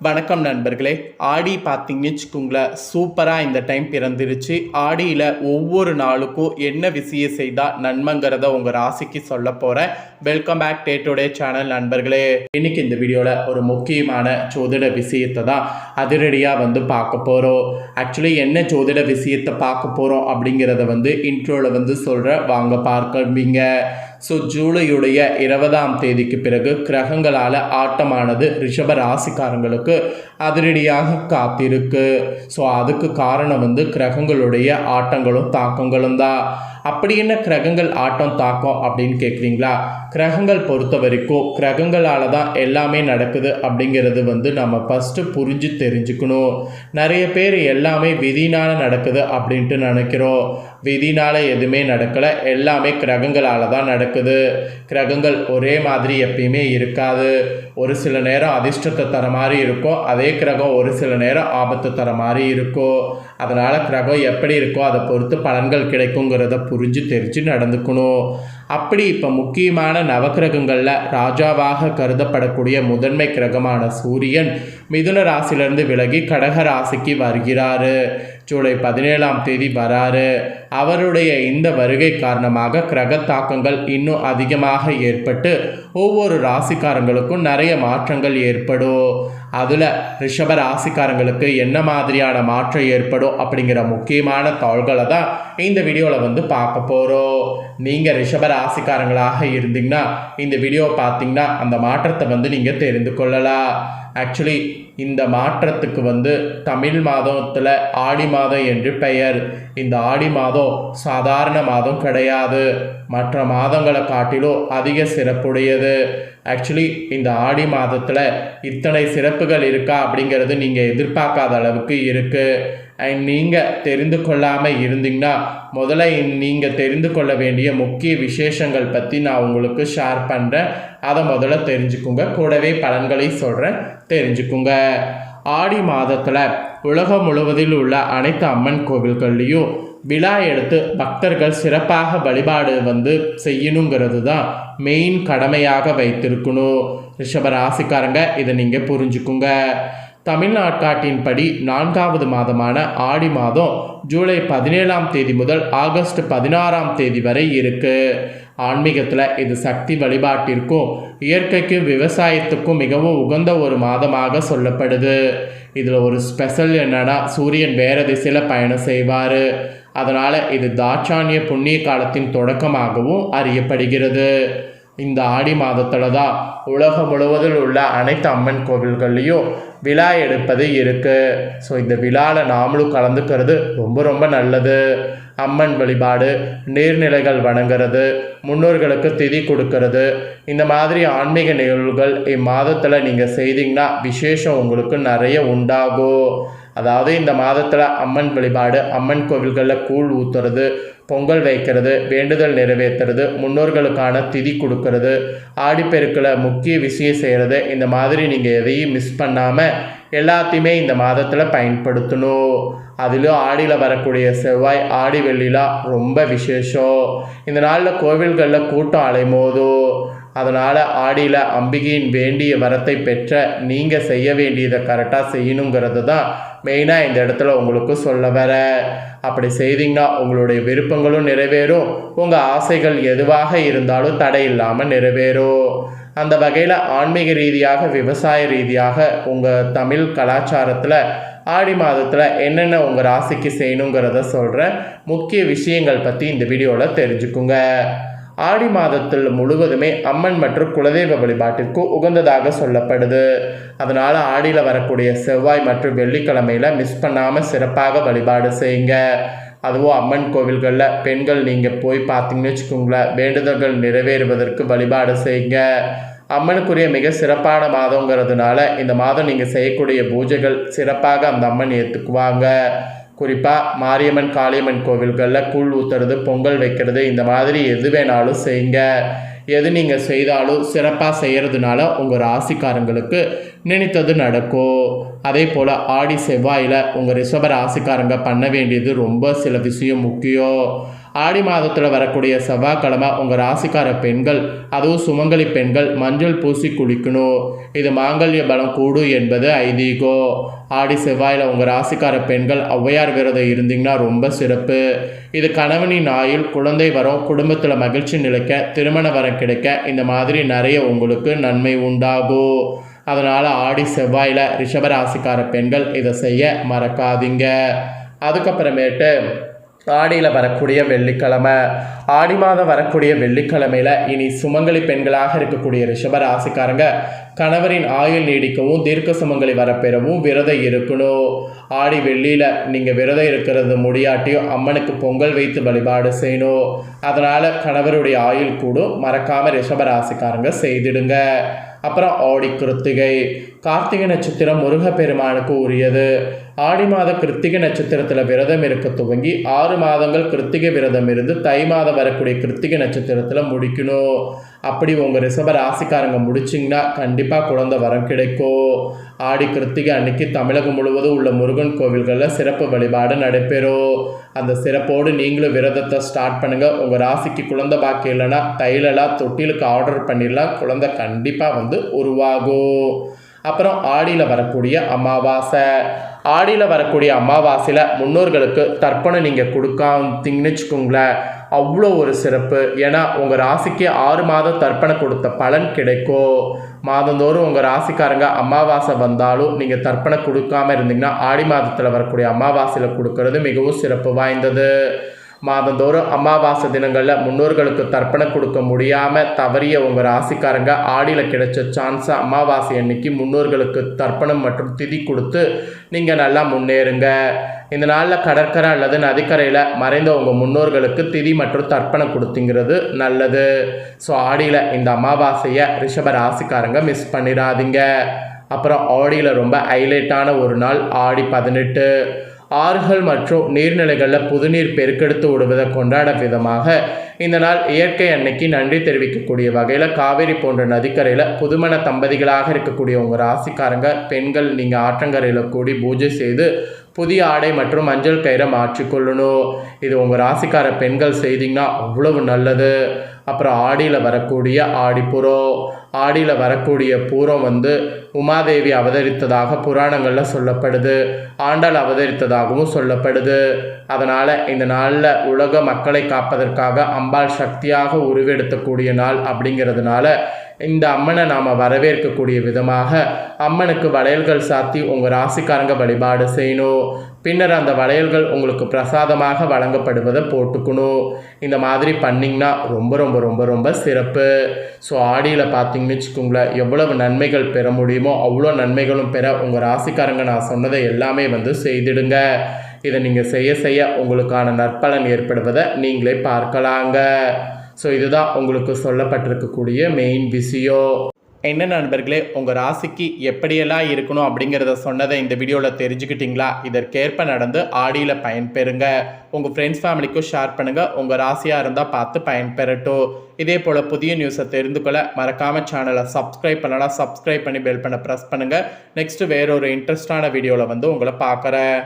வணக்கம் நண்பர்களே. ஆடி பார்த்தீங்கன்னு வச்சுக்கோங்களேன், சூப்பராக இந்த டைம் பிறந்துருச்சு. ஆடியில் ஒவ்வொரு நாளுக்கும் என்ன விஷயம் செய்தால் நன்மைங்கிறத உங்கள் ராசிக்கு சொல்ல போகிறேன். வெல்கம் பேக் டுடே சேனல் நண்பர்களே. இன்னைக்கு இந்த வீடியோவில் ஒரு முக்கியமான ஜோதிட விஷயத்தை தான் அதிரடியாக பார்க்க போகிறோம். ஆக்சுவலி என்ன ஜோதிட விஷயத்தை பார்க்க போகிறோம் அப்படிங்கிறத இன்ட்ரோவில் சொல்கிறேன், வாங்க பார்க்கறீங்க. ஸோ ஜூலையுடைய 20ஆம் தேதிக்கு பிறகு கிரகங்களால் ஆட்டமானது ரிஷப ராசிக்காரங்களுக்கு அதிரடியாக காத்திருக்கு. ஸோ அதுக்கு காரணம் கிரகங்களுடைய ஆட்டங்களும் தாக்கங்களும் தான். அப்படி என்ன கிரகங்கள் ஆட்டம் தாக்கம் அப்படின்னு கேட்குறீங்களா? கிரகங்கள் பொறுத்த வரைக்கும் கிரகங்களால் தான் எல்லாமே நடக்குது அப்படிங்கிறது நம்ம ஃபஸ்ட்டு புரிஞ்சு தெரிஞ்சுக்கணும். நிறைய பேர் எல்லாமே விதினால் நடக்குது அப்படின்ட்டு நினைக்கிறோம். விதினால் எதுவுமே நடக்கலை, எல்லாமே கிரகங்களால் தான் நடக்குது. கிரகங்கள் ஒரே மாதிரி எப்பயுமே இருக்காது. ஒரு சில நேரம் அதிர்ஷ்டத்தை தர மாதிரி இருக்கும், அதே கிரகம் ஒரு சில நேரம் ஆபத்து தர மாதிரி இருக்கும். அதனால் கிரகம் எப்படி இருக்கோ அதை பொறுத்து பலன்கள் கிடைக்குங்கிறத புரிஞ்சு தெரிஞ்சு நடந்துக்கணும். அப்படி இப்போ முக்கியமான நவக்கிரகங்களில் ராஜாவாக கருதப்படக்கூடிய முதன்மை கிரகமான சூரியன் மிதுன ராசியிலிருந்து விலகி கடக ராசிக்கு வருகிறாரு. ஜூலை 17ஆம் தேதி வராரு. அவருடைய இந்த வருகை காரணமாக கிரக தாக்கங்கள் இன்னும் அதிகமாக ஏற்பட்டு ஒவ்வொரு ராசிக்காரங்களுக்கும் நிறைய மாற்றங்கள் ஏற்படும். அதில் ரிஷப ராசிக்காரங்களுக்கு என்ன மாதிரியான மாற்றம் ஏற்படும் அப்படிங்கிற முக்கியமான தகவல்களை தான் இந்த வீடியோவில் பார்க்க போகிறோம். நீங்கள் ரிஷப ராசிக்காரங்களாக இருந்தீங்கன்னா இந்த வீடியோ பார்த்தீங்கன்னா அந்த மாற்றத்தை நீங்கள் தெரிந்து கொள்ளலாம். ஆக்சுவலி இந்த மாற்றத்துக்கு தமிழ் மாதத்தில் ஆடி மாதம் என்று பெயர். இந்த ஆடி மாதம் சாதாரண மாதம் கிடையாது, மற்ற மாதங்களை காட்டிலும் அதிக சிறப்புடையது. ஆக்சுவலி இந்த ஆடி மாதத்தில் இத்தனை சிறப்புகள் இருக்கா அப்படிங்கிறது நீங்கள் எதிர்பார்க்காத அளவுக்கு இருக்குது. அண்ட் நீங்கள் தெரிந்து கொள்ளாமல் இருந்தீங்கன்னா முதல்ல நீங்கள் தெரிந்து கொள்ள வேண்டிய முக்கிய விசேஷங்கள் பற்றி நான் உங்களுக்கு ஷேர் பண்ணுறேன். அதை முதல்ல தெரிஞ்சுக்குங்க, கூடவே பலன்களை சொல்கிறேன், தெரிஞ்சுக்குங்க. ஆடி மாதத்தில் உலகம் முழுவதில் உள்ள அனைத்து அம்மன் கோவில்கள்லேயும் விழா எடுத்து பக்தர்கள் சிறப்பாக வழிபாடு செய்யணுங்கிறது தான் மெயின் கடமையாக வைத்திருக்கணும். ரிஷப ராசிக்காரங்க இதை நீங்கள் புரிஞ்சுக்குங்க. தமிழ்நாட்காட்டின்படி 4வது மாதமான ஆடி மாதம் ஜூலை 17ஆம் தேதி முதல் ஆகஸ்ட் 16ஆம் தேதி வரை இருக்குது. ஆன்மீகத்தில் இது சக்தி வழிபாட்டிற்கும் இயற்கைக்கும் விவசாயத்துக்கும் மிகவும் உகந்த ஒரு மாதமாக சொல்லப்படுது. இதில் ஒரு ஸ்பெஷல் என்னன்னா, சூரியன் வேறு திசையில் பயணம் செய்வார். அதனால் இது தாட்சாணிய புண்ணிய காலத்தின் தொடக்கமாகவும் அறியப்படுகிறது. இந்த ஆடி மாதத்தில் தான் உலகம் முழுவதில் உள்ள அனைத்து அம்மன் கோவில்கள்லேயும் விழா எடுப்பது இருக்குது. ஸோ இந்த விழாவில் நாமளும் கலந்துக்கிறது ரொம்ப ரொம்ப நல்லது. அம்மன் வழிபாடு, நீர்நிலைகள் வணங்குறது, முன்னோர்களுக்கு திதி கொடுக்கறது, இந்த மாதிரி ஆன்மீக நிகழ்வுகள் இம்மாதத்தில் நீங்கள் செய்தீங்கன்னா விசேஷம் உங்களுக்கு நிறைய உண்டாகும். அதாவது இந்த மாதத்தில் அம்மன் வழிபாடு, அம்மன் கோவில்களில் கூழ் ஊற்றுறது, பொங்கல் வைக்கிறது, வேண்டுதல் நிறைவேற்றுறது, முன்னோர்களுக்கான திதி கொடுக்கறது, ஆடிப்பெருக்கில் முக்கிய விஷயம் செய்கிறது, இந்த மாதிரி நீங்கள் எதையும் மிஸ் பண்ணாமல் எல்லாத்தையுமே இந்த மாதத்தில் பயன்படுத்தணும். அதிலும் ஆடியில் வரக்கூடிய செவ்வாய் ஆடி வெள்ளிலாம் ரொம்ப விசேஷம். இந்த நாளில் கோவில்களில் கூட்டம் அலைமோதும். அதனால் ஆடியில் அம்பிகையின் வேண்டிய வரத்தை பெற்ற நீங்கள் செய்ய வேண்டியதை கரெக்டாக செய்யணுங்கிறது தான் மெயினாக இந்த இடத்துல உங்களுக்கு சொல்ல வர. அப்படி செய்தீங்கன்னா உங்களுடைய விருப்பங்களும் நிறைவேறும், உங்கள் ஆசைகள் எதுவாக இருந்தாலும் தடை இல்லாமல் நிறைவேறும். அந்த வகையில் ஆன்மீக ரீதியாக, விவசாய ரீதியாக உங்கள் தமிழ் கலாச்சாரத்தில் ஆடி மாதத்தில் என்னென்ன உங்கள் ராசிக்கு செய்யணுங்கிறத சொல்கிற முக்கிய விஷயங்கள் பற்றி இந்த வீடியோவில் தெரிஞ்சுக்குங்க. ஆடி மாதத்தில் முழுவதுமே அம்மன் மற்றும் குலதெய்வ வழிபாட்டிற்கு உகந்ததாக சொல்லப்படுது. அதனால் ஆடியில் வரக்கூடிய செவ்வாய் மற்றும் வெள்ளிக்கிழமையில் மிஸ் பண்ணாமல் சிறப்பாக வழிபாடு செய்யுங்க. அதுவும் அம்மன் கோவில்களில் பெண்கள் நீங்கள் போய் பார்த்தீங்கன்னு வச்சுக்கோங்களேன், வேண்டுதல்கள் நிறைவேறுவதற்கு வழிபாடு செய்யுங்க. அம்மனுக்குரிய மிக சிறப்பான மாதங்கிறதுனால இந்த மாதம் நீங்கள் செய்யக்கூடிய பூஜைகள் சிறப்பாக அந்த அம்மன் ஏற்றுக்குவாங்க. குறிப்பாக மாரியம்மன், காளியம்மன் கோவில்களில் கூழ் ஊற்றுறது, பொங்கல் வைக்கிறது, இந்த மாதிரி எது வேணாலும் செய்யுங்க. எது நீங்கள் செய்தாலும் சிறப்பாக செய்கிறதுனால உங்கள் ராசிக்காரங்களுக்கு நினைத்தது நடக்கும். அதே போல் ஆடி செவ்வாயில் உங்கள் ரிஷப ராசிக்காரங்க பண்ண வேண்டியது ரொம்ப சில விஷயம் முக்கியம். ஆடி மாதத்தில் வரக்கூடிய செவ்வாய்க்கிழமை உங்கள் ராசிக்கார பெண்கள், அதுவும் சுமங்கலி பெண்கள் மஞ்சள் பூசி குளிக்கணும். இது மாங்கல்ய பலம் கூடும் என்பது ஐதீகம். ஆடி செவ்வாயில் உங்கள் ராசிக்கார பெண்கள் ஔவையார் விரதம் இருந்தீங்கன்னா ரொம்ப சிறப்பு. இது கணவனின் ஆயுள், குழந்தை வரம், குடும்பத்தில் மகிழ்ச்சி நிலைக்க, திருமண வரம் கிடைக்க இந்த மாதிரி நிறைய உங்களுக்கு நன்மை உண்டாகும். அதனால் ஆடி செவ்வாயில் ரிஷபராசிக்கார பெண்கள் இதை செய்ய மறக்காதீங்க. அதுக்கப்புறமேட்டு ஆடியில் வரக்கூடிய வெள்ளிக்கிழமை, ஆடி மாதம் வரக்கூடிய வெள்ளிக்கிழமையில் இனி சுமங்கலி பெண்களாக இருக்கக்கூடிய ரிஷபராசிக்காரங்க கணவரின் ஆயுள் நீடிக்கவும் தீர்க்க சுமங்கலி வரப்பெறவும் விரதம் இருக்கணும். ஆடி வெள்ளியில் நீங்கள் விரதம் இருக்கிறது முடியாட்டியும் அம்மனுக்கு பொங்கல் வைத்து வழிபாடு செய்யணும். அதனால் கணவருடைய ஆயுள் கூடும். மறக்காமல் ரிஷபராசிக்காரங்க செய்திடுங்க. அப்புறம் ஆடி கிருத்திகை, கார்த்திகை நட்சத்திரம் முருகப்பெருமானுக்கு உரியது. ஆடி மாத கிருத்திகை நட்சத்திரத்தில் விரதம் இருக்க துவங்கி 6 மாதங்கள் கிருத்திகை விரதம் இருந்து தை மாதம் வரக்கூடிய கிருத்திகை நட்சத்திரத்தில் முடிக்கணும். அப்படி உங்கள் ரிஷப ராசிக்காரங்க முடிச்சிங்கன்னா கண்டிப்பாக குழந்தை வரம் கிடைக்கும். ஆடி கிருத்திகை அன்னைக்கு தமிழகம் முழுவதும் உள்ள முருகன் கோவில்களில் சிறப்பு வழிபாடு நடைபெறும். அந்த சிறப்போடு நீங்களும் விரதத்தை ஸ்டார்ட் பண்ணுங்கள். உங்கள் ராசிக்கு குழந்தை பாக்கி இல்லைன்னா தைலெல்லாம் தொட்டிலுக்கு ஆர்டர் பண்ணிடலாம். குழந்தை கண்டிப்பாக உருவாகும். அப்புறம் ஆடியில் வரக்கூடிய அமாவாசை, ஆடியில் வரக்கூடிய அமாவாசையில் முன்னோர்களுக்கு தர்ப்பணம் நீங்கள் கொடுக்காமீங்கன்னு வச்சுக்கோங்களேன், அவ்வளோ ஒரு சிறப்பு. ஏன்னா உங்கள் ராசிக்கு 6 மாதம் தர்ப்பணம் கொடுத்த பலன் கிடைக்கும். மாதந்தோறும் உங்கள் ராசிக்காரங்க அமாவாசை வந்தாலும் நீங்கள் தர்ப்பணம் கொடுக்காமல் இருந்தீங்கன்னா ஆடி மாதத்தில் வரக்கூடிய அமாவாசையில் கொடுக்கறது மிகவும் சிறப்பு வாய்ந்தது. மாதந்தோறும் அமாவாசை தினங்களில் முன்னோர்களுக்கு தர்ப்பணம் கொடுக்க முடியாமல் தவறிய உங்கள் ராசிக்காரங்க ஆடியில் கிடைச்ச சான்ஸை அமாவாசை அன்னைக்கு முன்னோர்களுக்கு தர்ப்பணம் மற்றும் திதி கொடுத்து நீங்கள் நல்லா முன்னேறுங்க. இந்த நாளில் கடற்கரை அல்லது நதிக்கரையில் மறைந்த உங்கள் முன்னோர்களுக்கு திதி மற்றும் தர்ப்பணம் கொடுத்தீங்கிறது நல்லது. ஸோ ஆடியில் இந்த அமாவாசையை ரிஷப ராசிக்காரங்க மிஸ் பண்ணிடாதீங்க. அப்புறம் ஆடியில் ரொம்ப ஹைலைட்டான ஒரு நாள் ஆடி 18. ஆறுகள் மற்றும் நீர்நிலைகளில் புதுநீர் பெருக்கெடுத்து விடுவதை கொண்டாட விதமாக இந்த நாள் இயற்கை அன்னைக்கு நன்றி தெரிவிக்கக்கூடிய வகையில் காவேரி போன்ற நதிக்கரையில் புதுமண தம்பதிகளாக இருக்கக்கூடிய உங்கள் ராசிக்காரங்க பெண்கள் நீங்கள் ஆற்றங்கரையில் கூடி பூஜை செய்து புதிய ஆடை மற்றும் மஞ்சள் கயிறை மாற்றிக்கொள்ளணும். இது உங்கள் ராசிக்கார பெண்கள் செய்தீங்கன்னா அவ்வளவு நல்லது. அப்புறம் ஆடியில் வரக்கூடிய ஆடிப்புறம், ஆடியில் வரக்கூடிய பூரம் உமாதேவி அவதரித்ததாக புராணங்களில் சொல்லப்படுது. ஆண்டாள் அவதரித்ததாகவும் சொல்லப்படுது. அதனால் இந்த நாளில் உலக மக்களை காப்பதற்காக அம்பாள் சக்தியாக உருவெடுத்தக்கூடிய நாள் அப்படிங்கிறதுனால இந்த அம்மனை நாம் வரவேற்கக்கூடிய விதமாக அம்மனுக்கு வளையல்கள் சாத்தி உங்கள் ராசிக்காரங்க வழிபாடு செய்யணும். பின்னர் அந்த வளையல்கள் உங்களுக்கு பிரசாதமாக வழங்கப்படுவதை போட்டுக்கணும். இந்த மாதிரி பண்ணிங்கன்னா ரொம்ப ரொம்ப ரொம்ப ரொம்ப சிறப்பு. ஸோ ஆடியில் பார்த்தீங்கன்னு வச்சுக்கோங்களேன், எவ்வளவு நன்மைகள் பெற முடியுமோ அவ்வளோ நன்மைகளும் பெற உங்கள் ராசிக்காரங்க நான் சொன்னதை எல்லாமே செய்திடுங்க. இதை நீங்கள் செய்ய செய்ய உங்களுக்கான நற்பலன் ஏற்படுவதை நீங்களே பார்க்கலாங்க. ஸோ இதுதான் உங்களுக்கு சொல்லப்பட்டிருக்கக்கூடிய மெயின் விஷயம். என்ன நண்பர்களே, உங்கள் ராசிக்கு எப்படியெல்லாம் இருக்கணும் அப்படிங்கிறத சொன்னதை இந்த வீடியோவில் தெரிஞ்சுக்கிட்டிங்களா? இதற்கேற்ப நடந்து ஆடியில் பயன்பெறுங்க. உங்கள் ஃப்ரெண்ட்ஸ் ஃபேமிலிக்கும் ஷேர் பண்ணுங்கள். உங்கள் ராசியாக இருந்தால் பார்த்து பயன்பெறட்டும். இதே போல் புதிய நியூஸை தெரிந்து கொள்ள மறக்காமல் சேனலை சப்ஸ்கிரைப் பண்ணலாம். சப்ஸ்கிரைப் பண்ணி பெல் பண்ண ப்ரெஸ் பண்ணுங்கள். நெக்ஸ்ட்டு வேறொரு இன்ட்ரெஸ்டான வீடியோவில் உங்களை பார்க்குறேன்.